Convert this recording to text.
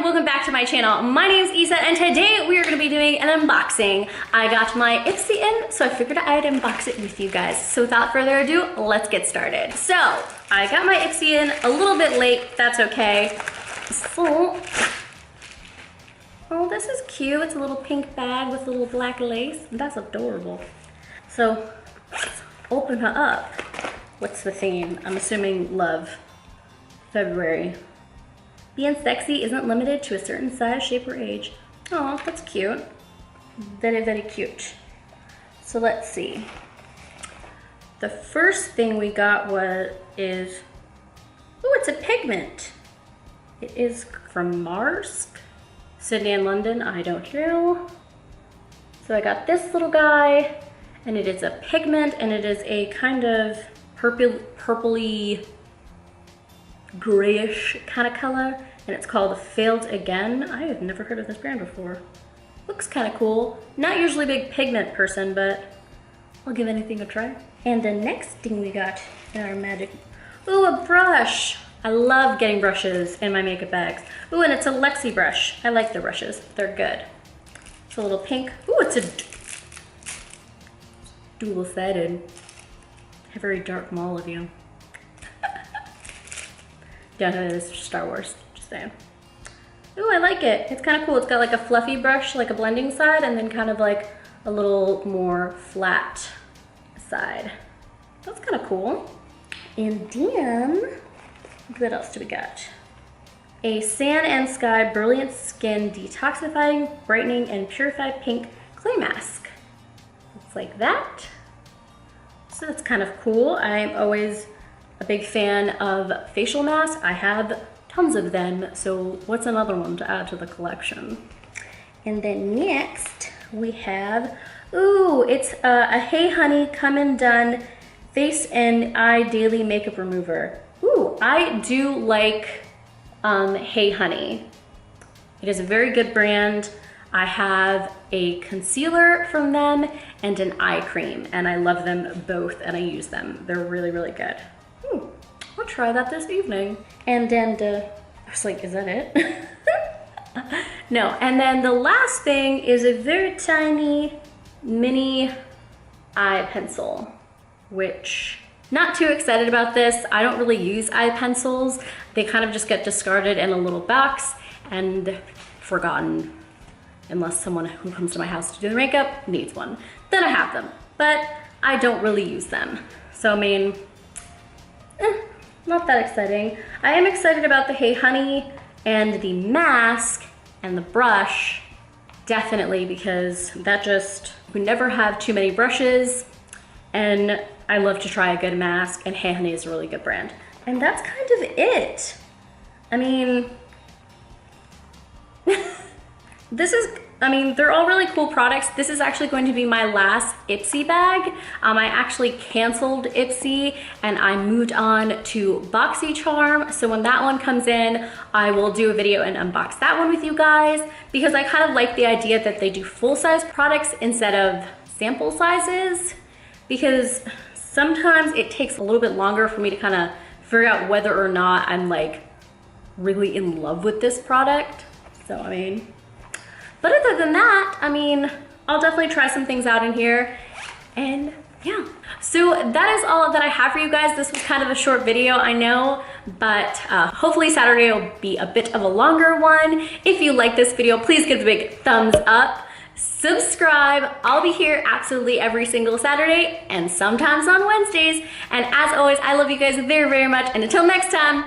and welcome back to my channel. My name is Isa and today we are going to be doing an unboxing. I got my IPSY in, so I figured I'd unbox it with you guys. So without further ado, let's get started. So I got my IPSY in a little bit late, that's okay. So, oh, this is cute. It's a little pink bag with a little black lace. That's adorable. So let's open her up. What's the theme? I'm assuming love. February. Being sexy isn't limited to a certain size, shape, or age. Oh, that's cute. Very, very cute. So let's see. The first thing we got is, oh, it's a pigment. It is from Mars. Sydney and London, I don't know. So I got this little guy, and it is a pigment, and it is a kind of purpley, grayish kind of color, and it's called Failed Again. I have never heard of this brand before. Looks kind of cool. Not usually a big pigment person, but I'll give anything a try. And the next thing we got in our magic, ooh, a brush. I love getting brushes in my makeup bags. Ooh, and it's a Lexi brush. I like the brushes, they're good. It's a little pink. Ooh, it's a dual-sided. A very dark mall of you. Yeah, this is Star Wars, just saying. Ooh, I like it. It's kind of cool. It's got like a fluffy brush, like a blending side, and then kind of like a little more flat side. That's kind of cool. And then, what else do we got? A Sand and Sky Brilliant Skin Detoxifying, Brightening, and Purified Pink Clay Mask. Looks like that. So that's kind of cool. I'm always a big fan of facial masks. I have tons of them, so what's another one to add to the collection? And then next we have, ooh, it's a Hey Honey Come and Done Face and Eye Daily Makeup Remover. Ooh, I do like Hey Honey. It is a very good brand. I have a concealer from them and an eye cream, and I love them both and I use them. They're really, really good. I'll try that this evening. And then I was like, is that it? No, and then the last thing is a very tiny mini eye pencil, which, not too excited about this. I don't really use eye pencils. They kind of just get discarded in a little box and forgotten, unless someone who comes to my house to do their makeup needs one. Then I have them, but I don't really use them. So I mean, not that exciting. I am excited about the Hey Honey and the mask and the brush, definitely, because we never have too many brushes, and I love to try a good mask, and Hey Honey is a really good brand. And that's kind of it. I mean, they're all really cool products. This is actually going to be my last IPSY bag. I actually canceled IPSY and I moved on to BoxyCharm. So when that one comes in, I will do a video and unbox that one with you guys, because I kind of like the idea that they do full-size products instead of sample sizes, because sometimes it takes a little bit longer for me to kind of figure out whether or not I'm like really in love with this product. So I mean, but other than that, I mean, I'll definitely try some things out in here, and yeah. So that is all that I have for you guys. This was kind of a short video, I know, but hopefully Saturday will be a bit of a longer one. If you like this video, please give it a big thumbs up. Subscribe. I'll be here absolutely every single Saturday and sometimes on Wednesdays. And as always, I love you guys very, very much. And until next time,